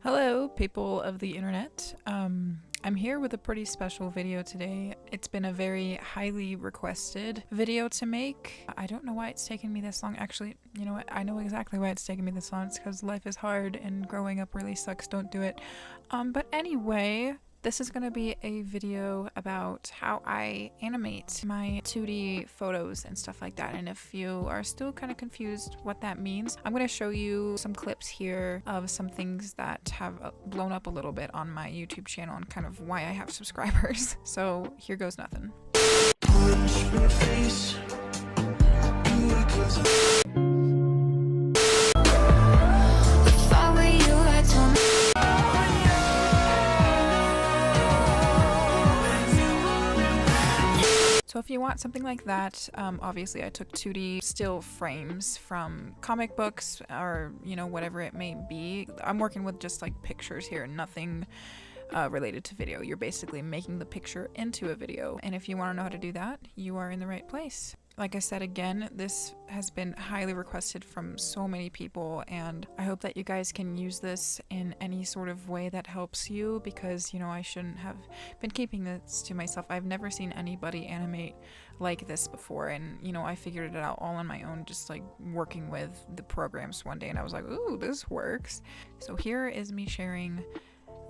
Hello, people of the internet. I'm here with a pretty special video today. It's been a very highly requested video to make. I don't know why it's taken me this long. Actually, you know what? I know exactly why it's taken me this long. It's because life is hard and growing up really sucks. Don't do it. But anyway, this is going to be a video about how I animate my 2D photos and stuff like that. And if you are still kind of confused what that means, I'm going to show you some clips here of some things that have blown up a little bit on my YouTube channel and kind of why I have subscribers. So here goes nothing. So if you want something like that, obviously I took 2D still frames from comic books or, you know, whatever it may be. I'm working with just like pictures here, nothing related to video. You're basically making the picture into a video. And if you want to know how to do that, you are in the right place. Like I said, again, this has been highly requested from so many people, and I hope that you guys can use this in any sort of way that helps you, because, you know, I shouldn't have been keeping this to myself. I've never seen anybody animate like this before, and, you know, I figured it out all on my own, just like working with the programs one day, and I was like, ooh, this works. So here is me sharing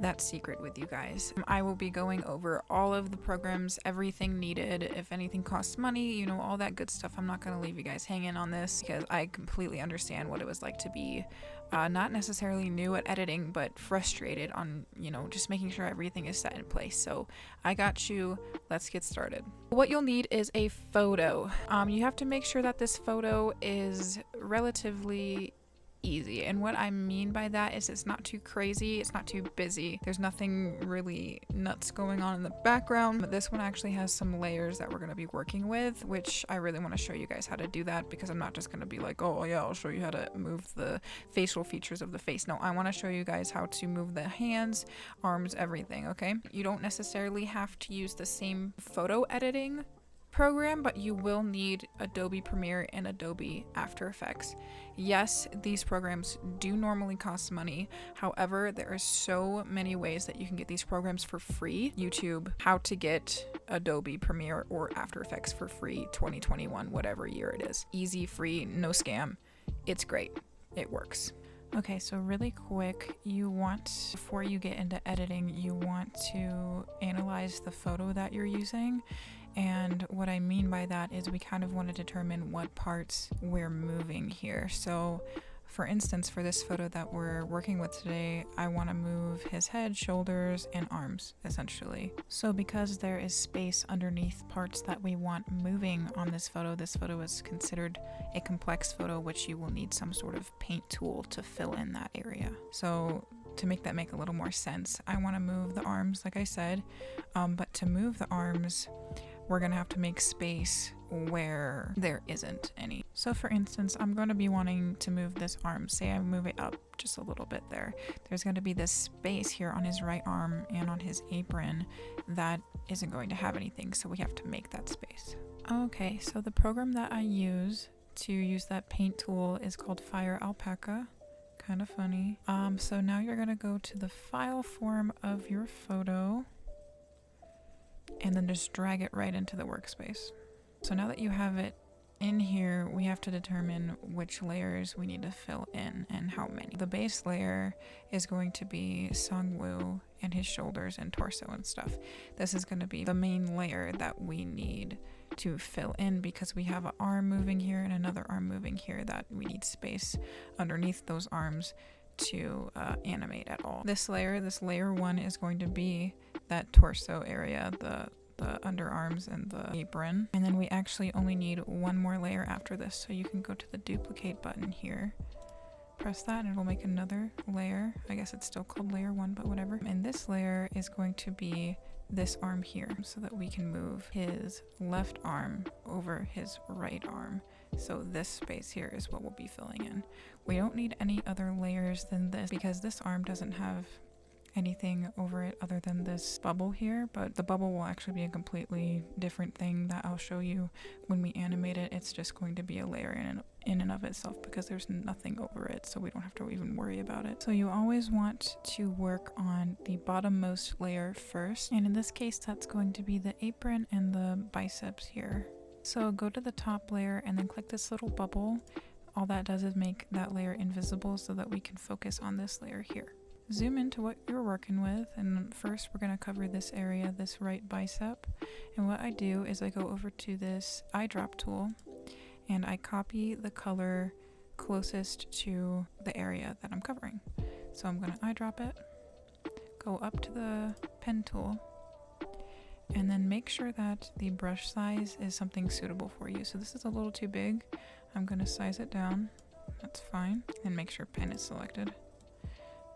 that secret with you guys. I will be going over all of the programs, everything needed, if anything costs money, you know, all that good stuff. I'm not going to leave you guys hanging on this because I completely understand what it was like to be not necessarily new at editing, but frustrated on, you know, just making sure everything is set in place. So I got you. Let's get started. What you'll need is a photo. You have to make sure that this photo is relatively easy, and what I mean by that is it's not too crazy, it's not too busy, there's nothing really nuts going on in the background. But this one actually has some layers that we're going to be working with, which I really want to show you guys how to do that, because I'm not just going to be like, oh yeah, I'll show you how to move the facial features of the face. No, I want to show you guys how to move the hands, arms, everything. Okay, you don't necessarily have to use the same photo editing program, but you will need Adobe Premiere and Adobe After Effects. Yes, these programs do normally cost money. However, there are so many ways that you can get these programs for free. YouTube, how to get Adobe Premiere or After Effects for free 2021, whatever year it is. Easy, free, no scam. It's great. It works. Okay, so really quick, before you get into editing, you want to analyze the photo that you're using. And what I mean by that is we kind of want to determine what parts we're moving here. So for instance, for this photo that we're working with today, I want to move his head, shoulders, and arms, essentially. So because there is space underneath parts that we want moving on this photo is considered a complex photo, which you will need some sort of paint tool to fill in that area. So to make that make a little more sense, I want to move the arms, like I said, but to move the arms, we're going to have to make space where there isn't any. So for instance, I'm going to be wanting to move this arm. Say I move it up just a little bit there. There's going to be this space here on his right arm and on his apron that isn't going to have anything, so we have to make that space. Okay, so the program that I use to use that paint tool is called Firealpaca. Kind of funny. So now you're going to go to the file form of your photo and then just drag it right into the workspace. So now that you have it in here, we have to determine which layers we need to fill in and how many. The base layer is going to be Songwoo and his shoulders and torso and stuff. This is going to be the main layer that we need to fill in, because we have an arm moving here and another arm moving here that we need space underneath those arms to animate at all. This layer 1 is going to be that torso area, the underarms and the apron. And then we actually only need one more layer after this. So you can go to the duplicate button here, press that, and it'll make another layer. I guess it's still called layer 1, but whatever. And this layer is going to be this arm here, so that we can move his left arm over his right arm. So this space here is what we'll be filling in. We don't need any other layers than this, because this arm doesn't have anything over it other than this bubble here, but the bubble will actually be a completely different thing that I'll show you when we animate it. It's just going to be a layer in and of itself because there's nothing over it, so we don't have to even worry about it. So you always want to work on the bottommost layer first, and in this case that's going to be the apron and the biceps here. So go to the top layer and then click this little bubble. All that does is make that layer invisible so that we can focus on this layer here. Zoom into what you're working with, and first we're going to cover this area, this right bicep. And what I do is I go over to this eyedrop tool and I copy the color closest to the area that I'm covering. So I'm going to eyedrop it, go up to the pen tool, and then make sure that the brush size is something suitable for you. So this is a little too big. I'm going to size it down. That's fine. And make sure pen is selected.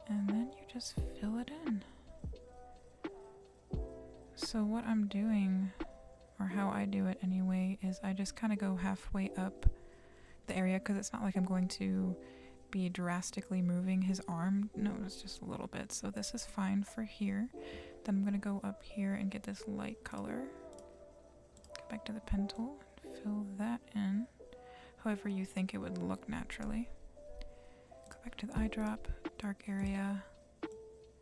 And then you just fill it in. So what I'm doing, or how I do it anyway, is I just kind of go halfway up the area because it's not like I'm going to be drastically moving his arm. No, it's just a little bit. So this is fine for here. Then I'm going to go up here and get this light color. Go back to the pen tool and fill that in however you think it would look naturally. Go back to the eyedrop, dark area,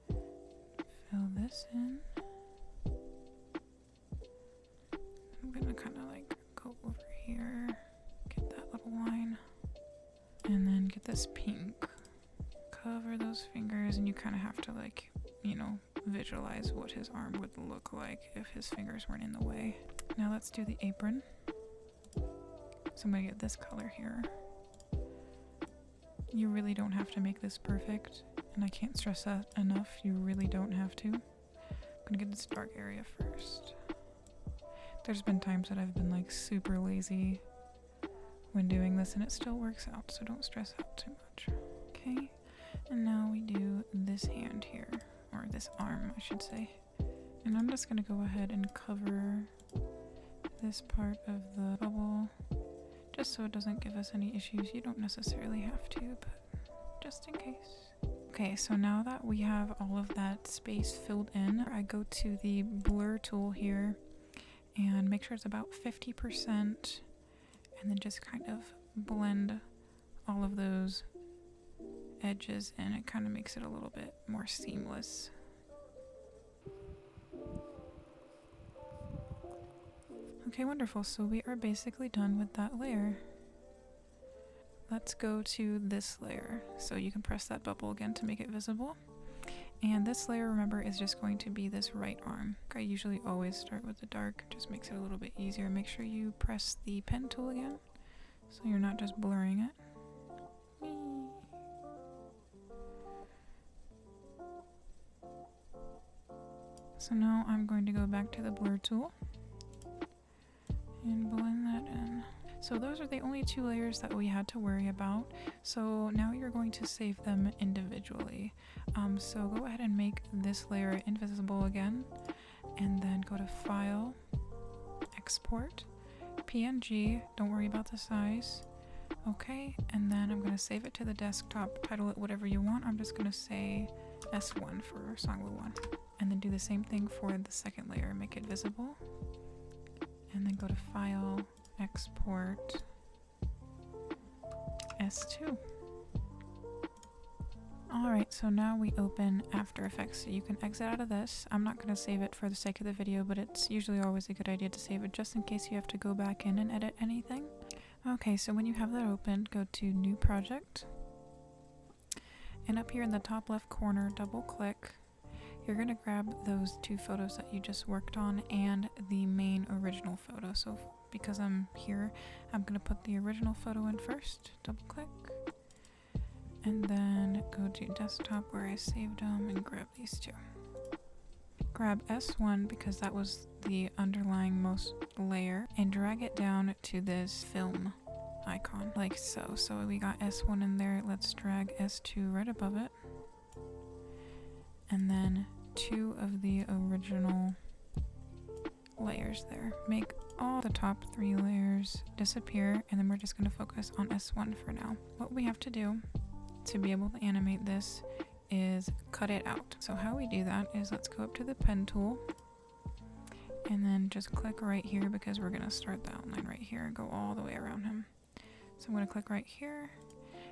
fill this in. I'm going to kind of like go over here, get that little line, and then get this pink. Cover those fingers, and you kind of have to, like, you know, visualize what his arm would look like if his fingers weren't in the way. Now let's do the apron. So I'm going to get this color here. You really don't have to make this perfect, and I can't stress that enough. You really don't have to. I'm going to get this dark area first. There's been times that I've been like super lazy when doing this, and it still works out, so don't stress out too much. Okay, and now we do this hand here, or this arm I should say. And I'm just going to go ahead and cover this part of the bubble just so it doesn't give us any issues. You don't necessarily have to, but just in case. Okay, so now that we have all of that space filled in, I go to the blur tool here and make sure it's about 50%, and then just kind of blend all of those edges in. It kind of makes it a little bit more seamless. Okay, wonderful. So we are basically done with that layer. Let's go to this layer. So you can press that bubble again to make it visible. And this layer, remember, is just going to be this right arm. I usually always start with the dark, just makes it a little bit easier. Make sure you press the pen tool again, so you're not just blurring it. Whee! So now I'm going to go back to the blur tool and blend that in. So those are the only two layers that we had to worry about. So now you're going to save them individually. So go ahead and make this layer invisible again, and then go to File, Export, PNG, don't worry about the size. Okay, and then I'm going to save it to the desktop, title it whatever you want. I'm just going to say S1 for Songwoo 1. And then do the same thing for the second layer, make it visible. And then go to File, Export, S2. Alright, so now we open After Effects. So you can exit out of this. I'm not going to save it for the sake of the video, but it's usually always a good idea to save it just in case you have to go back in and edit anything. Okay, so when you have that open, go to New Project. And up here in the top left corner, double click. You're going to grab those two photos that you just worked on and the main original photo. So because I'm here, I'm going to put the original photo in first, double click, and then go to desktop where I saved them and grab these two. Grab S1 because that was the underlying most layer, and drag it down to this film icon like so. So we got S1 in there, let's drag S2 right above it. And then two of the original layers there. Make all the top three layers disappear, and then we're just going to focus on S1 for now. What we have to do to be able to animate this is cut it out. So how we do that is, let's go up to the pen tool and then just click right here, because we're gonna start the outline right here and go all the way around him. So I'm gonna click right here,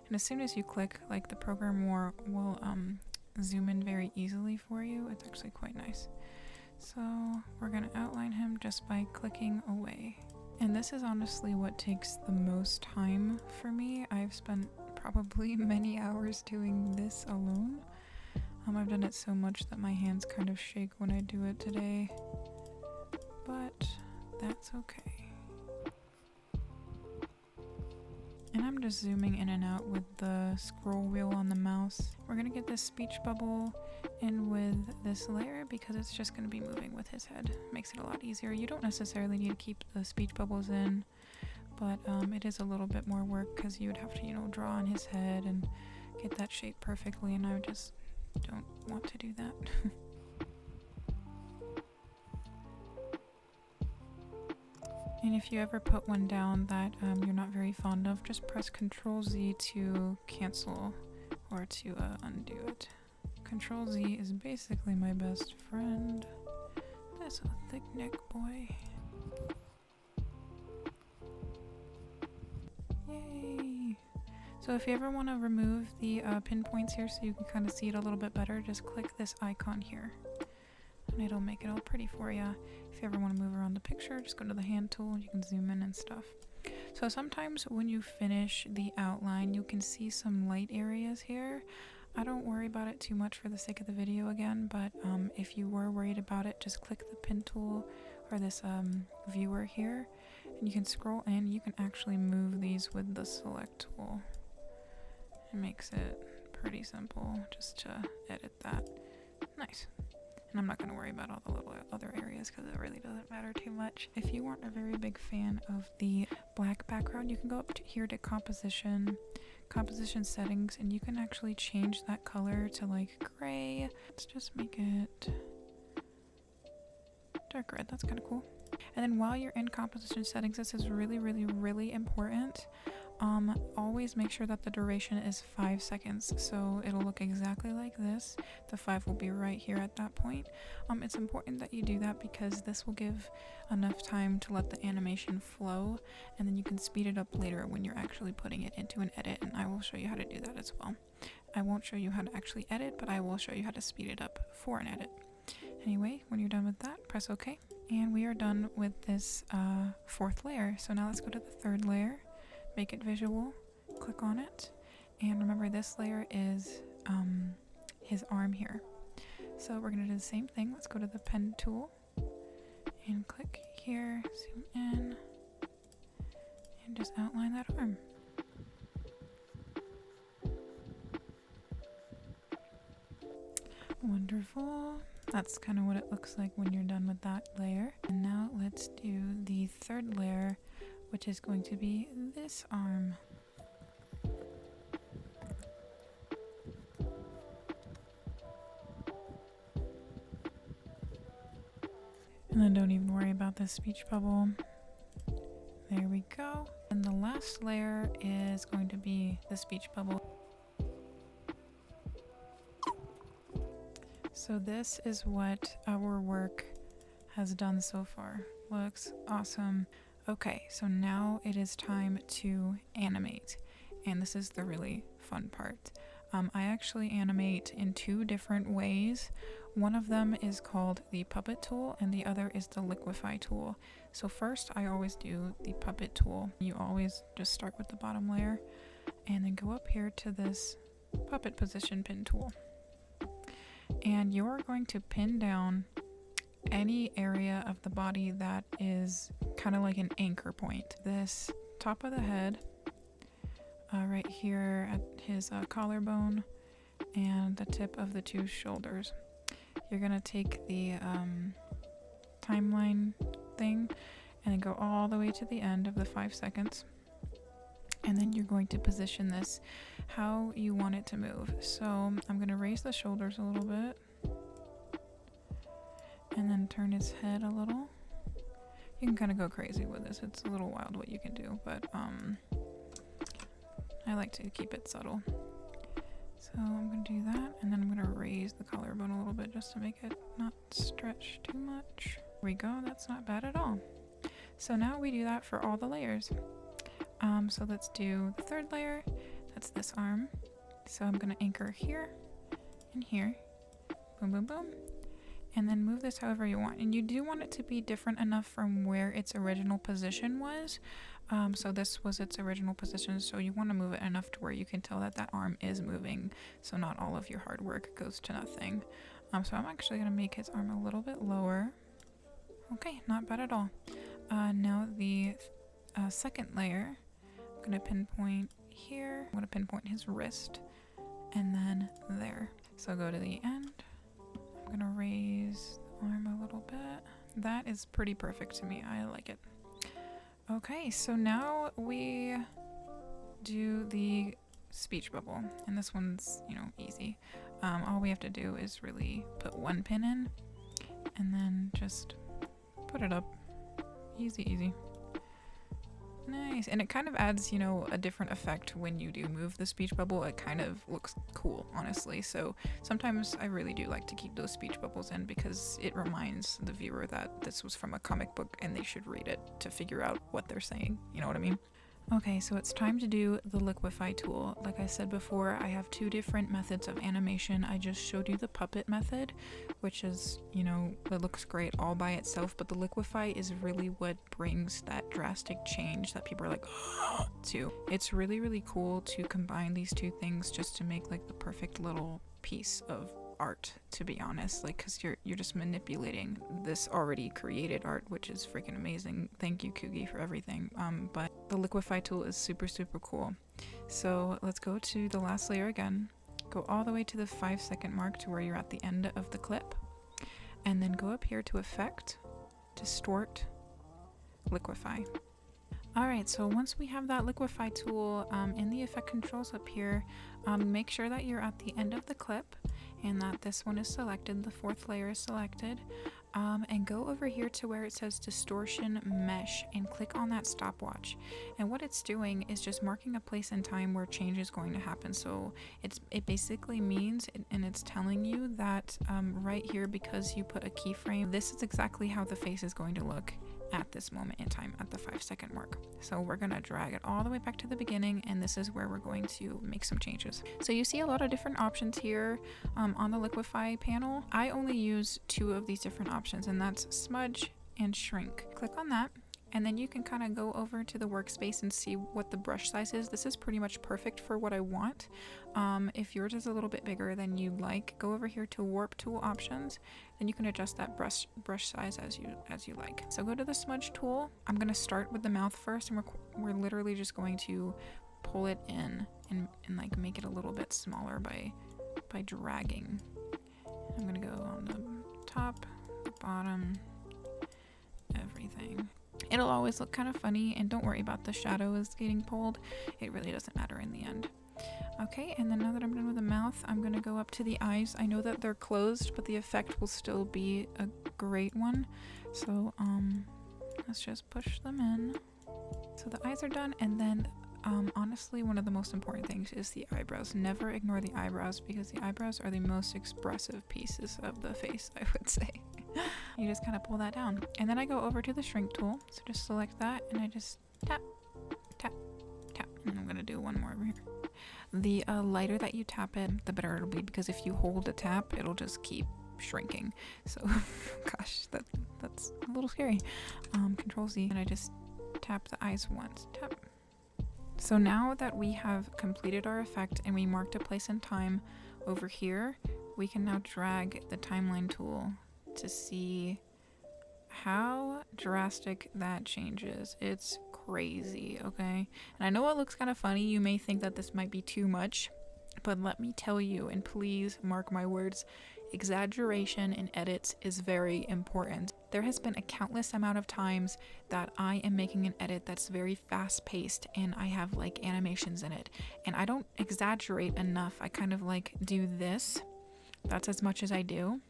and as soon as you click, like, the program will zoom in very easily for you. It's actually quite nice. So we're gonna outline him just by clicking away. And this is honestly what takes the most time for me. I've spent probably many hours doing this alone. I've done it so much that my hands kind of shake when I do it today, but that's okay. And I'm just zooming in and out with the scroll wheel on the mouse. We're gonna get this speech bubble in with this layer because it's just gonna be moving with his head. Makes it a lot easier. You don't necessarily need to keep the speech bubbles in, but it is a little bit more work because you would have to, you know, draw on his head and get that shape perfectly, and I just don't want to do that. And if you ever put one down that you're not very fond of, just press Ctrl-Z to cancel or to undo it. Ctrl-Z is basically my best friend. That's a thick neck boy. Yay! So if you ever want to remove the pinpoints here so you can kind of see it a little bit better, just click this icon here. And it'll make it all pretty for you. If you ever want to move around the picture, just go to the hand tool, you can zoom in and stuff. So sometimes when you finish the outline, you can see some light areas here. I don't worry about it too much for the sake of the video again, but if you were worried about it, just click the pen tool or this viewer here, and you can scroll in. You can actually move these with the select tool. It makes it pretty simple just to edit that. Nice. And I'm not going to worry about all the little other areas because it really doesn't matter too much. If you aren't a very big fan of the black background, you can go up to here to composition settings, and you can actually change that color to like gray. Let's just make it dark red. That's kind of cool. And then while you're in composition settings, this is really, really, really important. Always make sure that the duration is 5 seconds, so it'll look exactly like this. The 5 will be right here at that point. It's important that you do that because this will give enough time to let the animation flow, and then you can speed it up later when you're actually putting it into an edit, and I will show you how to do that as well. I won't show you how to actually edit, but I will show you how to speed it up for an edit. Anyway, when you're done with that, press OK, and we are done with this fourth layer. So now let's go to the third layer. Make it visual, click on it, and remember this layer is his arm here. So we're going to do the same thing. Let's go to the pen tool and click here, zoom in, and just outline that arm. Wonderful. That's kind of what it looks like when you're done with that layer. And now let's do the third layer, which is going to be this arm. And then don't even worry about the speech bubble. There we go. And the last layer is going to be the speech bubble. So this is what our work has done so far. Looks awesome. Okay, so now it is time to animate, and this is the really fun part. I actually animate in 2 different ways. One of them is called the puppet tool, and the other is the Liquify tool. So first, I always do the puppet tool. You always just start with the bottom layer, and then go up here to this puppet position pin tool. And you're going to pin down any area of the body that is kind of like an anchor point. This top of the head, right here at his collarbone, and the tip of the 2 shoulders. You're gonna take the timeline thing and then go all the way to the end of the 5 seconds, and then you're going to position this how you want it to move. So I'm gonna raise the shoulders a little bit and then turn his head a little. You can kind of go crazy with this. It's a little wild what you can do, but I like to keep it subtle. So I'm gonna do that, and then I'm gonna raise the collarbone a little bit just to make it not stretch too much. There we go, that's not bad at all. So now we do that for all the layers. So let's do the third layer. That's this arm. So I'm gonna anchor here and here. Boom, boom, boom. And then move this however you want. And you do want it to be different enough from where its original position was. So this was its original position, so you want to move it enough to where you can tell that that arm is moving, so not all of your hard work goes to nothing. So I'm actually going to make his arm a little bit lower. Okay, not bad at all. Now the second layer, I'm going to pinpoint here. I'm going to pinpoint his wrist, and then there. So go to the end. I'm going to raise the arm a little bit. That is pretty perfect to me. I like it. Okay, so now we do the speech bubble, and this one's, you know, easy. All we have to do is really put one pin in, and then just put it up. Easy, easy. Nice, and it kind of adds, you know, a different effect when you do move the speech bubble. It kind of looks cool, honestly. So sometimes I really do like to keep those speech bubbles in because it reminds the viewer that this was from a comic book and they should read it to figure out what they're saying. You know what I mean? Okay, so it's time to do the Liquify tool. Like I said before, I have two different methods of animation. I just showed you the puppet method, which is, you know, it looks great all by itself, but the Liquify is really what brings that drastic change that people are like, to. It's really, really cool to combine these two things just to make like the perfect little piece of art, to be honest, like, because you're just manipulating this already created art, which is freaking amazing. Thank you, Kugi, for everything. But the Liquify tool is super, super cool. So let's go to the last layer again, go all the way to the 5-second mark to where you're at the end of the clip, and then go up here to Effect, Distort, Liquify. Alright, so once we have that Liquify tool in the effect controls up here, make sure that you're at the end of the clip and that this one is selected, the fourth layer is selected, and go over here to where it says Distortion Mesh and click on that stopwatch. And what it's doing is just marking a place and time where change is going to happen. So it basically means, and it's telling you that right here, because you put a keyframe, this is exactly how the face is going to look at this moment in time at the 5-second mark. So we're gonna drag it all the way back to the beginning, and this is where we're going to make some changes. So you see a lot of different options here on the Liquify panel. I only use 2 of these different options, and that's smudge and shrink. Click on that, and then you can kind of go over to the workspace and see what the brush size is. This is pretty much perfect for what I want. If yours is a little bit bigger than you'd like, go over here to warp tool options, and you can adjust that brush size as you like. So go to the smudge tool. I'm gonna start with the mouth first, and we're literally just going to pull it in and like make it a little bit smaller by dragging. I'm gonna go on the top, the bottom, everything. It'll always look kind of funny, and don't worry about the shadows getting pulled. It really doesn't matter in the end. Okay, and then now that I'm done with the mouth, I'm gonna go up to the eyes. I know that they're closed, but the effect will still be a great one. So let's just push them in. So the eyes are done, and then honestly, one of the most important things is the eyebrows. Never ignore the eyebrows, because the eyebrows are the most expressive pieces of the face, I would say. You just kind of pull that down, and then I go over to the shrink tool. So just select that, and I just tap, tap, tap, and I'm gonna do one more over here. The lighter that you tap it, the better it'll be, because if you hold a tap, it'll just keep shrinking. So gosh, that's a little scary. Control Z, and I just tap the eyes once. Tap. So now that we have completed our effect and we marked a place and time over here, we can now drag the timeline tool to see how drastic that changes. It's crazy, okay? And I know it looks kind of funny. You may think that this might be too much, but let me tell you, and please mark my words, exaggeration in edits is very important. There has been a countless amount of times that I am making an edit that's very fast paced and I have like animations in it, and I don't exaggerate enough. I kind of like do this. That's as much as I do.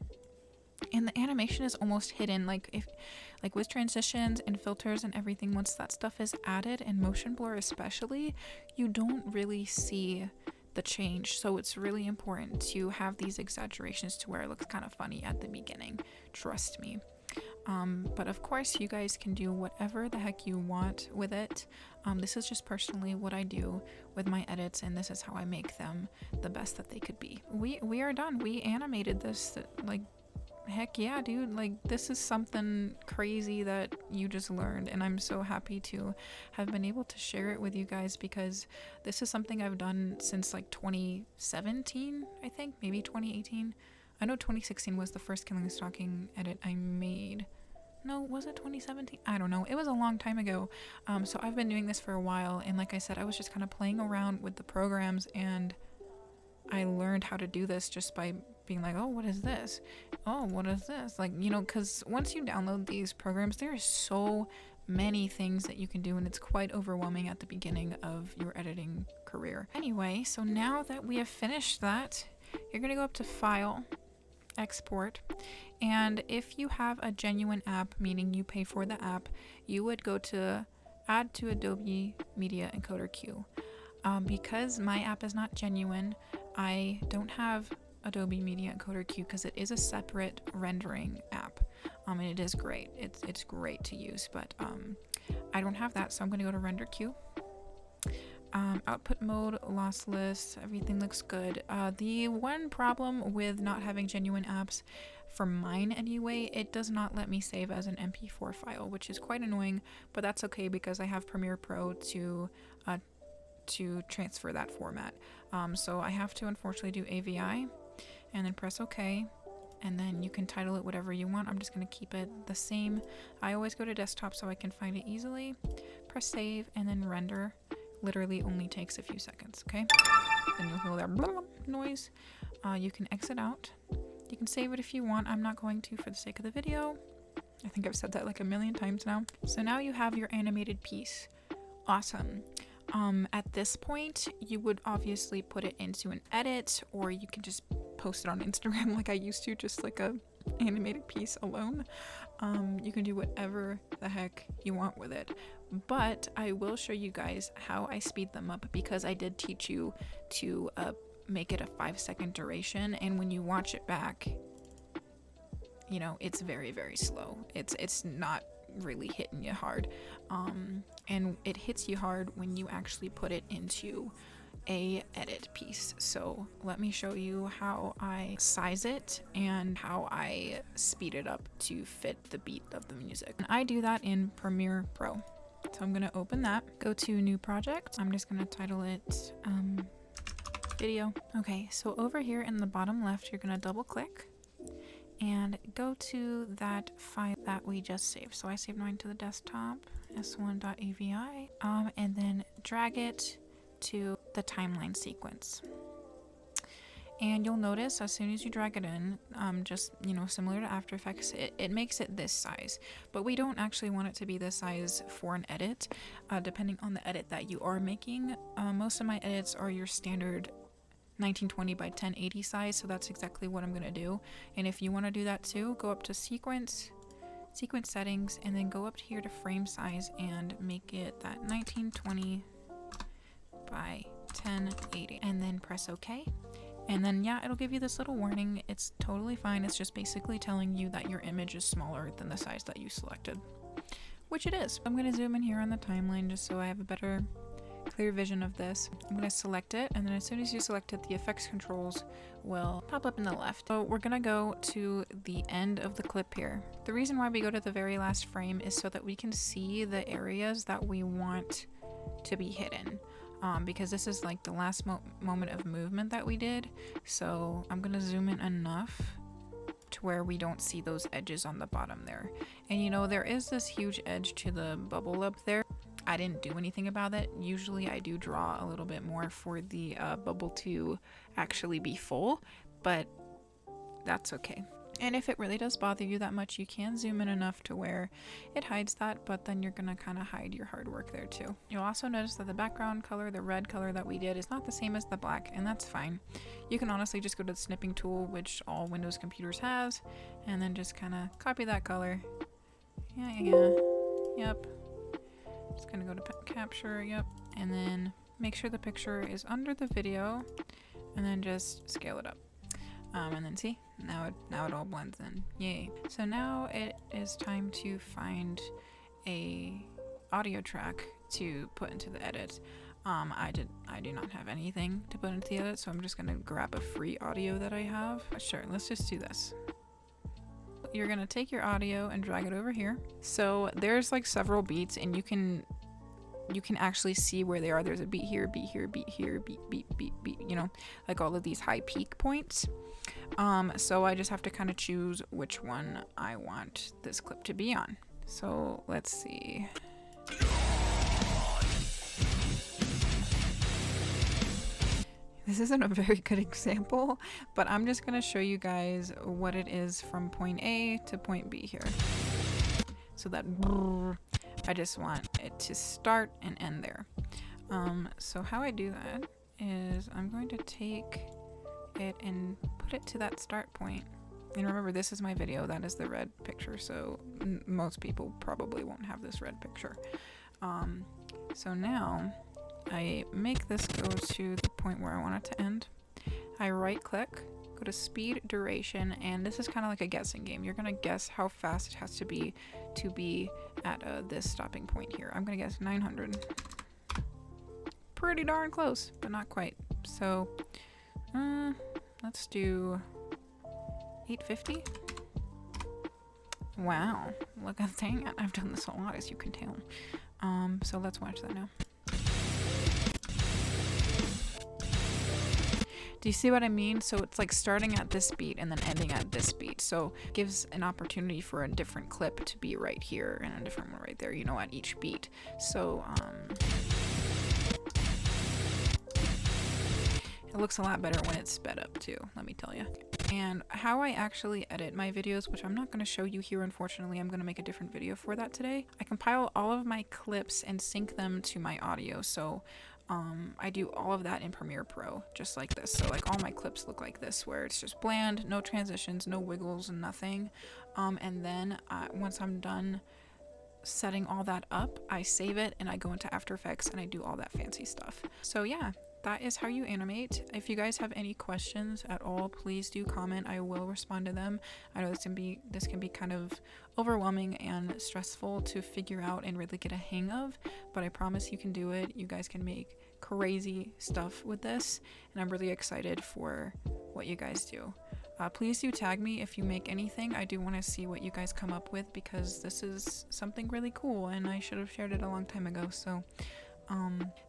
And the animation is almost hidden, like with transitions and filters and everything. Once that stuff is added, and motion blur especially, you don't really see the change. So it's really important to have these exaggerations to where it looks kind of funny at the beginning. Trust me. But of course you guys can do whatever the heck you want with it. This is just personally what I do with my edits, and this is how I make them the best that they could be. We are done. We animated this. Like, heck yeah, dude. Like, this is something crazy that you just learned, and I'm so happy to have been able to share it with you guys, because this is something I've done since like 2017, I think, maybe 2018. I know 2016 was the first Killing Stalking edit I made. No, was it 2017? I don't know. It was a long time ago. So I've been doing this for a while, and like I said, I was just kind of playing around with the programs, and I learned how to do this just by being like, oh, what is this? Oh, what is this? Like, you know, because once you download these programs, there are so many things that you can do, and it's quite overwhelming at the beginning of your editing career. Anyway, so now that we have finished that, you're going to go up to File, Export, and if you have a genuine app, meaning you pay for the app, you would go to Add to Adobe Media Encoder Queue. Because my app is not genuine, I don't have Adobe Media Encoder Queue because it is a separate rendering app, and it is great. It's great to use, but I don't have that, so I'm going to go to Render Queue. Output mode, lossless, everything looks good. The one problem with not having genuine apps, for mine anyway, it does not let me save as an MP4 file, which is quite annoying, but that's okay because I have Premiere Pro to transfer that format. So I have to unfortunately do AVI and then press OK, and then you can title it whatever you want. I'm just going to keep it the same. I always go to desktop so I can find it easily. Press save and then render. Literally only takes a few seconds, okay? Then you'll hear that noise. You can exit out. You can save it if you want. I'm not going to for the sake of the video. I think I've said that like a million times now. So now you have your animated piece. Awesome. At this point, you would obviously put it into an edit, or you can just post it on Instagram like I used to, just like a animated piece alone. You can do whatever the heck you want with it, but I will show you guys how I speed them up, because I did teach you to make it a 5-second duration, and when you watch it back, you know, it's very, very slow. It's not really hitting you hard, and it hits you hard when you actually put it into a edit piece. So let me show you how I size it and how I speed it up to fit the beat of the music. And I do that in Premiere Pro. So I'm going to open that, go to new project. I'm just going to title it video. Okay, so over here in the bottom left, you're going to double click and go to that file that we just saved. So I saved mine to the desktop, s1.avi, and then drag it to the timeline sequence. And you'll notice as soon as you drag it in, just, you know, similar to After Effects, it makes it this size, but we don't actually want it to be this size for an edit, depending on the edit that you are making. Most of my edits are your standard 1920 by 1080 size, so that's exactly what I'm going to do. And if you want to do that too, go up to sequence settings, and then go up here to frame size and make it that 1920 by 1080, and then press OK. And then yeah, it'll give you this little warning. It's totally fine. It's just basically telling you that your image is smaller than the size that you selected, which it is. I'm going to zoom in here on the timeline just so I have a better clear vision of this. I'm going to select it, and then as soon as you select it, the effects controls will pop up in the left. So we're going to go to the end of the clip here. The reason why we go to the very last frame is so that we can see the areas that we want to be hidden. Because this is like the last moment of movement that we did. So I'm going to zoom in enough to where we don't see those edges on the bottom there. And you know, there is this huge edge to the bubble up there. I didn't do anything about it. Usually I do draw a little bit more for the bubble to actually be full, but that's okay. And if it really does bother you that much, you can zoom in enough to where it hides that, but then you're gonna kind of hide your hard work there too. You'll also notice that the background color, the red color that we did, is not the same as the black, and that's fine. You can honestly just go to the snipping tool, which all Windows computers has, and then just kind of copy that color. Yeah, yep. Just gonna go to capture, yep, and then make sure the picture is under the video, and then just scale it up. And then see, now it all blends in. Yay. So now it is time to find a audio track to put into the edit. I do not have anything to put into the edit, so I'm just gonna grab a free audio that I have. Sure, let's just do this. You're gonna take your audio and drag it over here. So there's like several beats, and you can actually see where they are. There's a beat here, beat here, beat here, beat, you know, like all of these high peak points. So I just have to kind of choose which one I want this clip to be on. So let's see. This isn't a very good example, but I'm just going to show you guys what it is from point A to point B here. So that I just want it to start and end there. So how I do that is I'm going to take it and put it to that start point. And remember, this is my video. That is the red picture. So most people probably won't have this red picture. So now I make this go to the point where I want it to end. I right click, go to speed, duration, and this is kind of like a guessing game. You're gonna guess how fast it has to be at this stopping point here. I'm gonna guess 900. Pretty darn close, but not quite. So let's do 850. Wow, look at dang it. I've done this a lot, as you can tell. So let's watch that now. Do you see what I mean? So it's like starting at this beat and then ending at this beat. So it gives an opportunity for a different clip to be right here and a different one right there, you know, at each beat. So it looks a lot better when it's sped up too, let me tell you. And how I actually edit my videos, which I'm not going to show you here, unfortunately. I'm going to make a different video for that today. I compile all of my clips and sync them to my audio. So I do all of that in Premiere Pro, just like this. So like all my clips look like this, where it's just bland, no transitions, no wiggles, nothing. And then once I'm done setting all that up, I save it and I go into After Effects and I do all that fancy stuff. So yeah, that is how you animate. If you guys have any questions at all, please do comment. I will respond to them. I know this can be kind of overwhelming and stressful to figure out and really get a hang of, but I promise you can do it. You guys can make crazy stuff with this, and I'm really excited for what you guys do. Please do tag me if you make anything. I do want to see what you guys come up with, because this is something really cool and I should have shared it a long time ago. So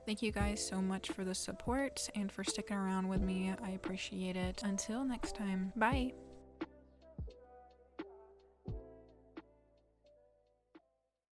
thank you guys so much for the support and for sticking around with me. I appreciate it. Until next time, bye.